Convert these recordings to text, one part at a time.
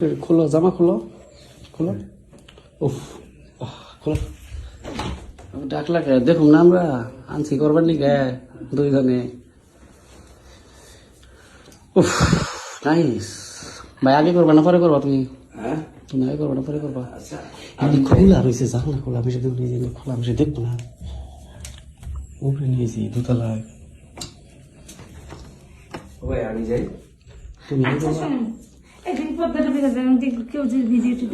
খোলো জামা খোলো খোলো উফ খোলো ডাকলা কে দেখুন না আমরা আনছি করবার লিগে দুইজনে উফ নাইস ভাই আগে করবা না পরে করবা তুমি তুমি আগে করবা না পরে করবা আমি খোলা রয়েছে জানলা খোলা আমি সেদিন নিয়ে যাই খোলা আমি সে দেখবো না উপরে নিয়েছি দোতলায় ভাই আমি যাই তুমি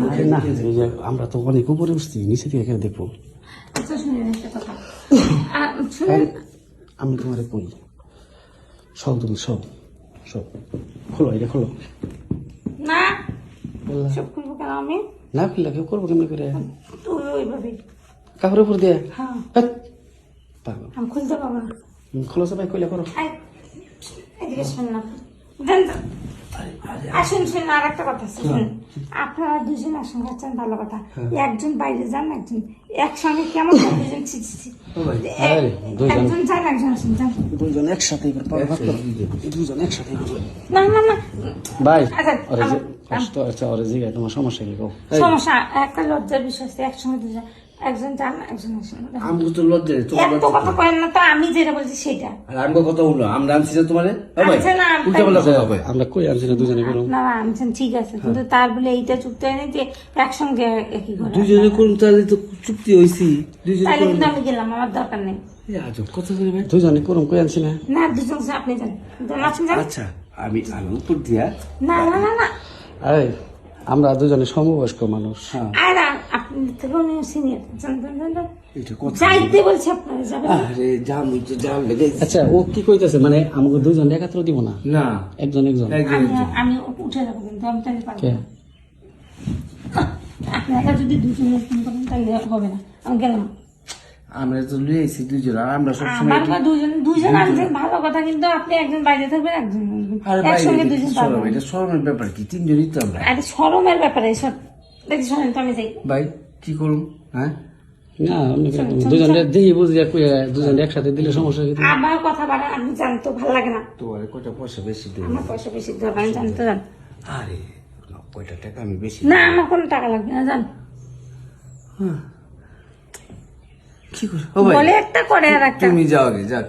আরে না এই যে আমরা তো অনেক উপরে উঠছি নিচে থেকে এখানে দেখবো আমি তোমারে কই সব তুমি সব সব খোলো এটা খোলো না সব খুলবো কেন আমি না খুললে কেউ করবো কেমন করে তুই ওইভাবে কাপড়ের উপর দিয়ে হ্যাঁ পাগল আমি খুলতে পারবো না খোলো সবাই কইলে করো এদিকে শোন না আসুন শুন আর একটা কথা শুনুন আপনারা দুজন একসঙ্গে যাচ্ছেন ভালো কথা একজন বাইরে যান একজন একসঙ্গে কেমন দুজন একজন যান একজন আসুন যান দুইজন একসাথে দুইজন একসাথে না না না ভাই আচ্ছা ওরে যে কষ্ট আছে ওরে জিগায় তোমার সমস্যা কি কও সমস্যা একটা লজ্জার বিষয় আছে একসঙ্গে দুজন একজন যান একজন আসুন আমি তো লজ্জা এত কথা কয়েন না তো আমি যেটা বলছি সেটা আর আমি কথা বললো আমরা আনছি যে তোমারে ভাই আচ্ছা না উল্টা পাল্টা কথা হবে আমরা কই আনছি না দুজনে করুন না আনছেন ঠিক আছে কিন্তু তার বলে এইটা চুক্তি হয়নি যে একসঙ্গে কি করে দুজনে করুন তাহলে তো চুক্তি হইছি দুজনে তাহলে কিন্তু আমি গেলাম আমার দরকার নেই আজব কথা বলে ভাই দুজনে করুন কই আনছি না না দুজন আপনি যান আপনি যান আচ্ছা আমি উপর দিয়া না না না না আরে আমরা দুজনে সমবয়স্ক মানুষ আর আপনি থেকে উনি সিনিয়র যান যান যান যান এটা কথা যাইতে বলছি আপনারা যাবেন আরে জাম তো জাম লেগে আচ্ছা ও কি কইতাছে মানে আমাকে দুজন একাত্র দিব না না একজন একজন আমি উঠে যাবো কিন্তু আমি তাহলে পারবো কে না। আপনারা যদি দুজন এরকম করেন তাহলে হবে না আমি গেলাম আমরা তো লুই আইছি দুজন আর আমরা সবসময় আমার দুজন আনছেন ভালো কথা কিন্তু আপনি একজন বাইরে থাকবেন একজন আরে একসঙ্গে দুজন সরম পারবেন এটা সরমের ব্যাপার কি তিনজনই তো আমরা আরে শরমের ব্যাপারে এসব দেখি শোনেন তো আমি যাই ভাই কি করুন হ্যাঁ না দুজনে দেখি বুঝি দুজন একসাথে দিলে সমস্যা কি আমার কথা বাড়া আমি জানতো ভালো লাগে না তোমার কয়টা পয়সা বেশি দেবো আমার পয়সা বেশি দরকার আমি জানতো জান আরে কয়টা টাকা আমি বেশি না আমার কোনো টাকা লাগবে না জান কি করে ও ভাই বলে একটা করে আর একটা তুমি যাও আগে যাক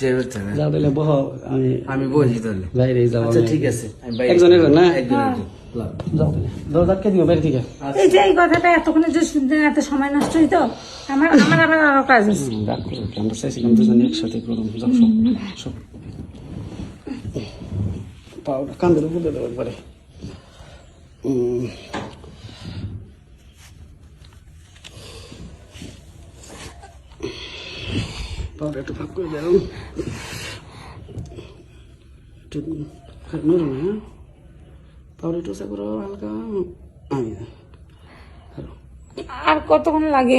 যাইবে তাহলে যাও তাহলে বহ আমি আমি বসি তাহলে বাইরে যাবো আচ্ছা ঠিক আছে আমি বাইরে একজন একজন না একজন একজন লাভ। যাও তাহলে দরজাকে দিও বাইরে থেকে এই যে এই কথাটা এতক্ষণে যে শুনতেন এত সময় নষ্ট হইতো আমার আমার আবার আরো কাজ আছে রাগ করো কি? আমরা চাইছিলাম দুজনে একসাথে করুন যাও সব সব পাউডার কান্দের উপর দিয়ে দেবো একবারে পাউডার একটু ভাগ করে দাও একটু নরম হ্যাঁ পাউডার একটু করো হালকা আমি আর কতক্ষণ লাগে